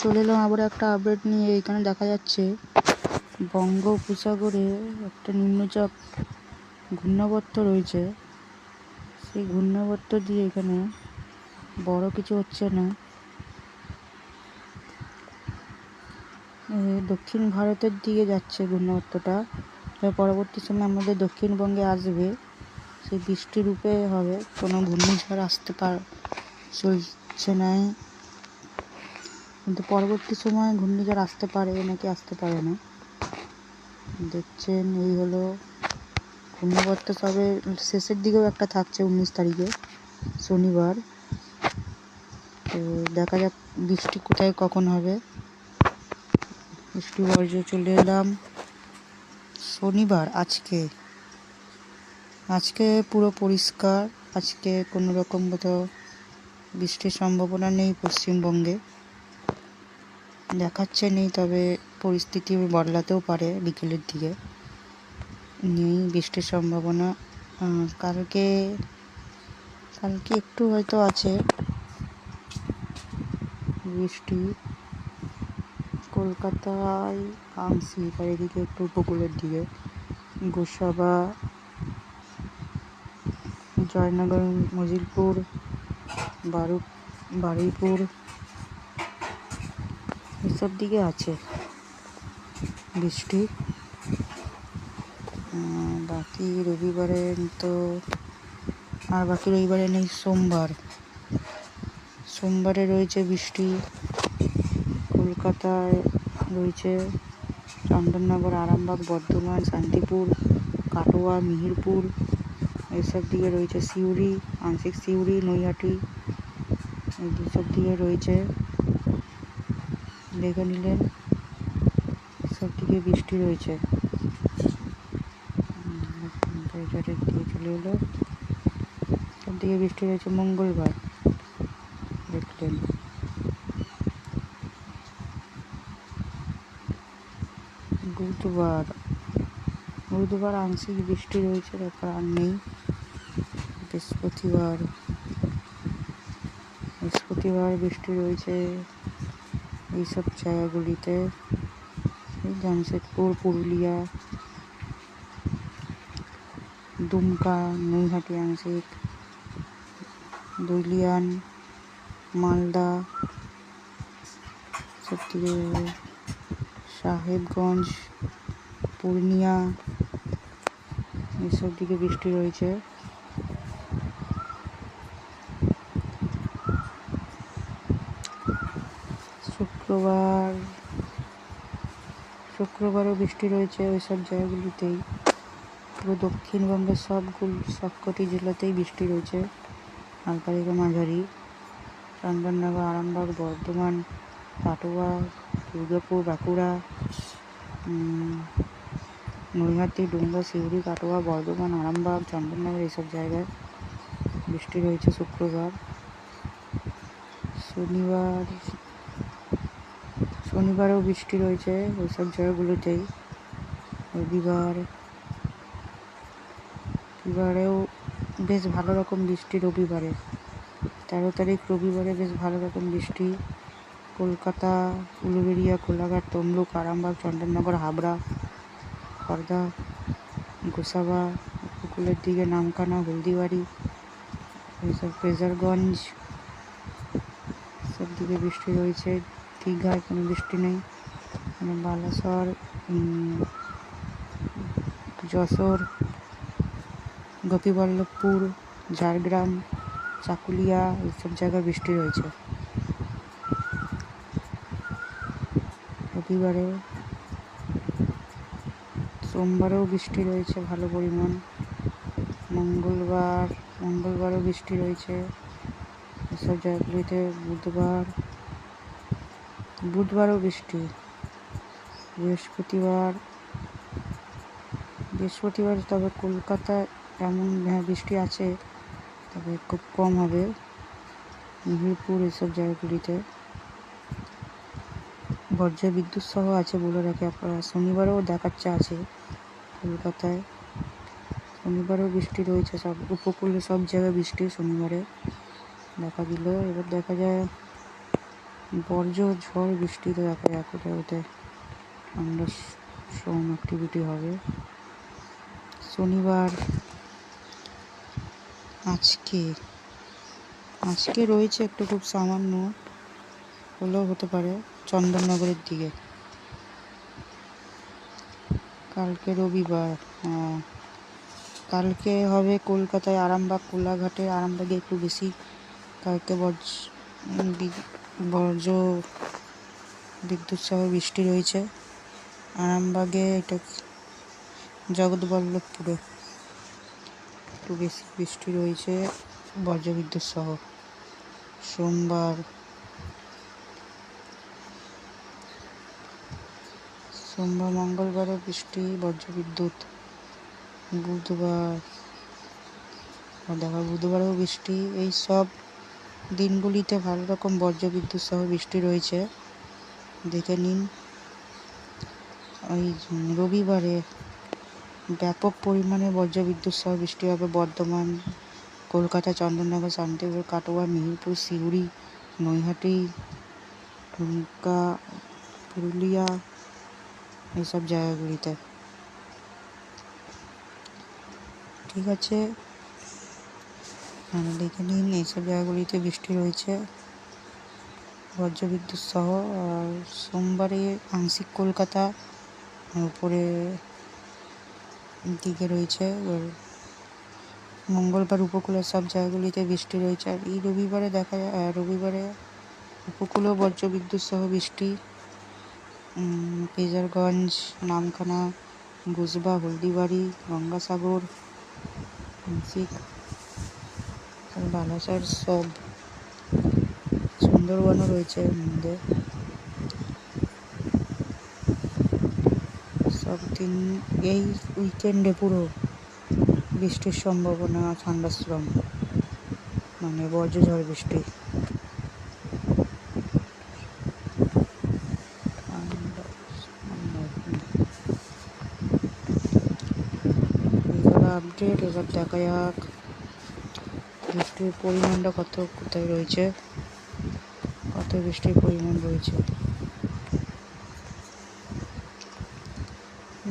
চলে এলাম আবার একটা আপডেট নিয়ে। এখানে দেখা যাচ্ছে বঙ্গোপসাগরে একটা নিম্নচাপ ঘূর্ণাবর্ত রয়েছে। সেই ঘূর্ণাবর্ত দিয়ে এখানে বড় কিছু হচ্ছে না। দক্ষিণ ভারতের দিকে যাচ্ছে ঘূর্ণাবর্তটা, পরবর্তী সময় আমাদের দক্ষিণবঙ্গে আসবে। সেই বৃষ্টি রূপে হবে, কোনো ঘূর্ণিঝড় আসতে চলছে না, কিন্তু পরবর্তী সময় ঘূর্ণিঝড় আসতে পারে নাকি আসতে পারে না। দেখছেন এই হলো ঘূর্ণাবর্ত, তবে শেষের দিকেও একটা থাকছে 19 তারিখে শনিবার। তো দেখা যাক বৃষ্টি কোথায় কখন হবে। বৃষ্টি বর্জ্য চলে এলাম শনিবার। আজকে পুরো পরিষ্কার। আজকে কোনো রকম কোথাও বৃষ্টির সম্ভাবনা নেই পশ্চিমবঙ্গে, দেখাচ্ছে নেই, তবে পরিস্থিতি বদলাতেও পারে বিকেলের দিকে। নেই বৃষ্টির সম্ভাবনা। কালকে একটু হয়তো আছে বৃষ্টি, কলকাতায় আংশিক, আর এদিকে একটু উপকূলের দিকে গোসাবা, জয়নগর, মজিলপুর, বারুইপুর এসব দিকে আছে বৃষ্টি। বাকি রবিবারে তো বাকি রবিবারে নেই। সোমবারে রয়েছে বৃষ্টি। কলকাতায় রয়েছে চন্দননগর, আরামবাগ, বর্ধমান, শান্তিপুর, কাটোয়া, মিহিরপুর এসব দিকে রয়েছে। সিউড়ি, আংশিক সিউড়ি, নৈহাটি এইসব দিকে রয়েছে। দেখে নিলেন সব দিকে বৃষ্টি রয়েছে। দিয়ে চলে এলো, সব দিকে বৃষ্টি রয়েছে। মঙ্গলবার দেখলেন, বুধবার আংশিক বৃষ্টি রয়েছে, তারপর আর নেই। বৃহস্পতিবার বৃষ্টি রয়েছে এইসব জায়গাগুলিতে, জামশেদপুর, পুরুলিয়া, দুমকা, নৈহাটি আংশিক, ধুলিয়ান, মালদা সব দিকে, সাহেবগঞ্জ, পূর্ণিয়া এইসব দিকে বৃষ্টি রয়েছে। শুক্রবারও বৃষ্টি রয়েছে ওইসব জায়গাগুলিতেই। পুরো দক্ষিণবঙ্গের সবকটি জেলাতেই বৃষ্টি রয়েছে, হালকা থেকে মাঝারি। চন্দননগর, আরামবাগ, বর্ধমান, কাটোয়া, দুর্গাপুর, বাঁকুড়া, নৈহাটি, ডুমরা, সিউড়ি, কাটোয়া, বর্ধমান, আরামবাগ, চন্দননগর এইসব জায়গায় বৃষ্টি রয়েছে শুক্রবার। শনিবারেও বৃষ্টি রয়েছে ওইসব জায়গাগুলোতেই। রবিবারেও বেশ ভালো রকম বৃষ্টি। 13 তারিখ রবিবারে বেশ ভালো রকম বৃষ্টি। কলকাতা, উলুবেড়িয়া, কোলাঘাট, তমলুক, আরামবাগ, চন্দননগর, হাবড়া, খড়দা, গোসাবা, উপকূলের দিকে নামখানা, হলদিবাড়ি এইসব, ফ্রেজারগঞ্জ সব দিকে বৃষ্টি রয়েছে। দীঘায় কোনো বৃষ্টি নেই। বালাসর, যশোর, গোপীবল্লভপুর, ঝাড়গ্রাম, চাকুলিয়া এইসব জায়গায় বৃষ্টি রয়েছে রবিবারে। সোমবারেও বৃষ্টি রয়েছে ভালো পরিমাণ। মঙ্গলবারও বৃষ্টি রয়েছে এসব জায়গাগুলিতে। বুধবারও বৃষ্টি। বৃহস্পতিবার তবে কলকাতায় এমন বৃষ্টি আছে, তবে খুব কম হবে। মিহিরপুর এসব জায়গাগুলিতে বজ্র বিদ্যুৎ সহ আছে বলে রাখি আপনারা। শনিবারও দেখাচ্ছে আছে কলকাতায়, শনিবারও বৃষ্টি রয়েছে। সব উপকূলে সব জায়গায় বৃষ্টি শনিবারে দেখা দিল। এবার দেখা যায় বর্জ্য ঝড় বৃষ্টিতে দেখা যায় কোথাও কোথায় থান্ডারস্টর্ম অ্যাক্টিভিটি হবে। শনিবার আজকে রয়েছে একটু, খুব সামান্য হলেও হতে পারে চন্দননগরের দিকে। কালকে রবিবার, কালকে হবে কলকাতায় আরামবাগ, কোলাঘাটে। আরামবাগে একটু বেশি কালকে বর্জ্য বিদ্যুৎ সহ বৃষ্টি রয়েছে। আরামবাগে, এটা জগৎবল্লভপুরে একটু বেশি বৃষ্টি রয়েছে বর্জ্য বিদ্যুৎ সহ। সোমবার মঙ্গলবারও বৃষ্টি বর্জ্য বিদ্যুৎ। বুধবারেও বৃষ্টি। এই সব দিনগুলিতে ভালো রকম বর্জ্য বিদ্যুৎ সহ বৃষ্টি রয়েছে, দেখে নিন। ওই রবিবারে ব্যাপক পরিমাণে বর্জ্য বিদ্যুৎ সহ বৃষ্টি হবে বর্ধমান, কলকাতা, চন্দননগর, শান্তিপুর, কাটোয়া, মিহিরপুর, সিউড়ি, নৈহাটি, টুমকা, পুরুলিয়া, এইসব জায়গাগুলিতে। ঠিক আছে, দেখে নিন এইসব জায়গাগুলিতে বৃষ্টি রয়েছে বজ্র বিদ্যুৎ সহ। আর সোমবারে আংশিক কলকাতা উপরে দিকে রয়েছে। মঙ্গলবার উপকূলের সব জায়গাগুলিতে বৃষ্টি রয়েছে। আর এই রবিবারে দেখা যায়, রবিবারে উপকূলেও বজ্র বিদ্যুৎ সহ বৃষ্টি। পেজারগঞ্জ, নামখানা, গুজবা, হলদিবাড়ি, গঙ্গাসাগর, আংশিক বালাসর, সব সুন্দরবনও রয়েছে এর মধ্যে। সব দিন এই উইকেন্ডে পুরো বৃষ্টির সম্ভাবনা, থান্ডারস্টর্ম মানে বজ্রঝড় বৃষ্টি। আপডেট, এবার দেখা যাক বৃষ্টির পরিমাণটা কোথায় রয়েছে, কত বৃষ্টির পরিমাণ রয়েছে।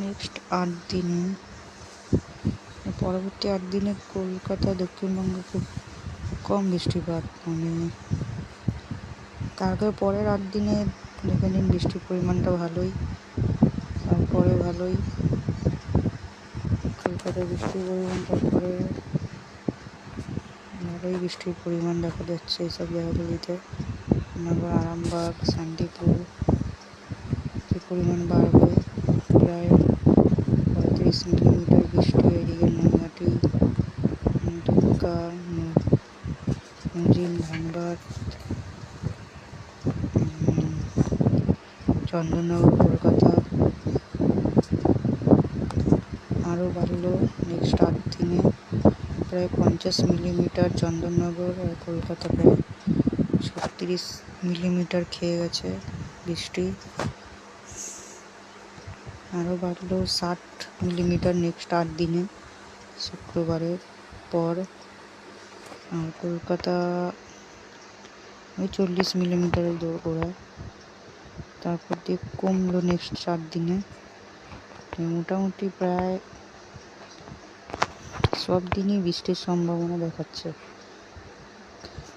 নেক্সট 8 দিনে, পরবর্তী 8 দিনে কলকাতা, দক্ষিণবঙ্গে খুব কম বৃষ্টিপাত। মানে তারপরে পরের 8 দিনে দেখে নিন বৃষ্টির পরিমাণটা ভালোই, তারপরে ভালোই কলকাতায় বৃষ্টির পরিমাণ, তারপরে ভালোই বৃষ্টির পরিমাণ দেখা যাচ্ছে এইসব জায়গাগুলিতে। নগর, আরামবাগ, শান্তিপুর পরিমাণ বাড়বে, প্রায় 35 মিলিমিটার বৃষ্টি। এদিকে নৈহাটি, টুমকা, ধানবাদ, চন্দননগর, কলকাতা আরও বাড়লো নেক্সট 8 দিনে, প্রায় 50 মিলিমিটার। চন্দননগর আর কলকাতা প্রায় 36 মিলিমিটার খেয়ে গেছে বৃষ্টি। আরও বাড়লো 60 মিলিমিটার নেক্সট 8 দিনে, শুক্রবারের পর। আর কলকাতা ওই 40 মিলিমিটারের দৌড়, তারপর দিয়ে কমলো নেক্সট 4 দিনে। মোটামুটি প্রায় সব দিনই বৃষ্টির সম্ভাবনা দেখাচ্ছে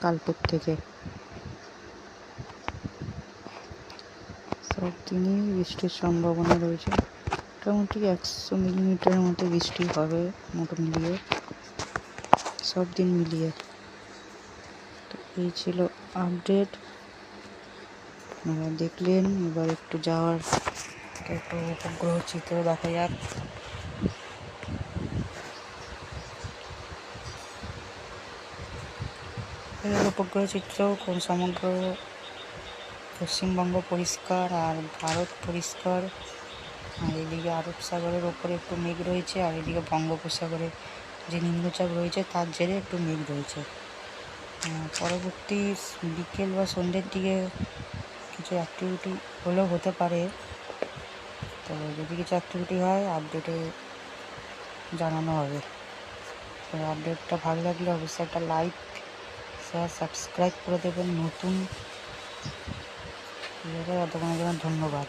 কালকের থেকে। সব দিনই বৃষ্টির সম্ভাবনা রয়েছে, মোটামুটি 100 মিলিমিটারের মতো বৃষ্টি হবে মিলিয়ে, সব দিন মিলিয়ে। তো এই ছিল আপডেট, আপনারা দেখলেন। এবার একটু যাওয়ার একটু উপগ্রহ চিত্র দেখা যাক। উপগ্রহ চিত্র সমগ্র পশ্চিমবঙ্গ পরিষ্কার আর ভারত পরিষ্কার। আর এদিকে আরব সাগরের ওপরে একটু মেঘ রয়েছে, আর এদিকে বঙ্গোপসাগরে যে নিম্নচাপ রয়েছে তার জেরে একটু মেঘ রয়েছে। পরবর্তী বিকেল বা সন্ধ্যের দিকে কিছু অ্যাক্টিভিটি হলেও হতে পারে। তো যদি কিছু অ্যাক্টিভিটি হয় আপডেটে জানানো হবে। তো আপডেটটা ভালো লাগলে অবশ্যই একটা লাইক, শেয়ার, সাবস্ক্রাইব করে দেবেন। নতুন ঠিক আছে, এতক্ষণের জন্য ধন্যবাদ।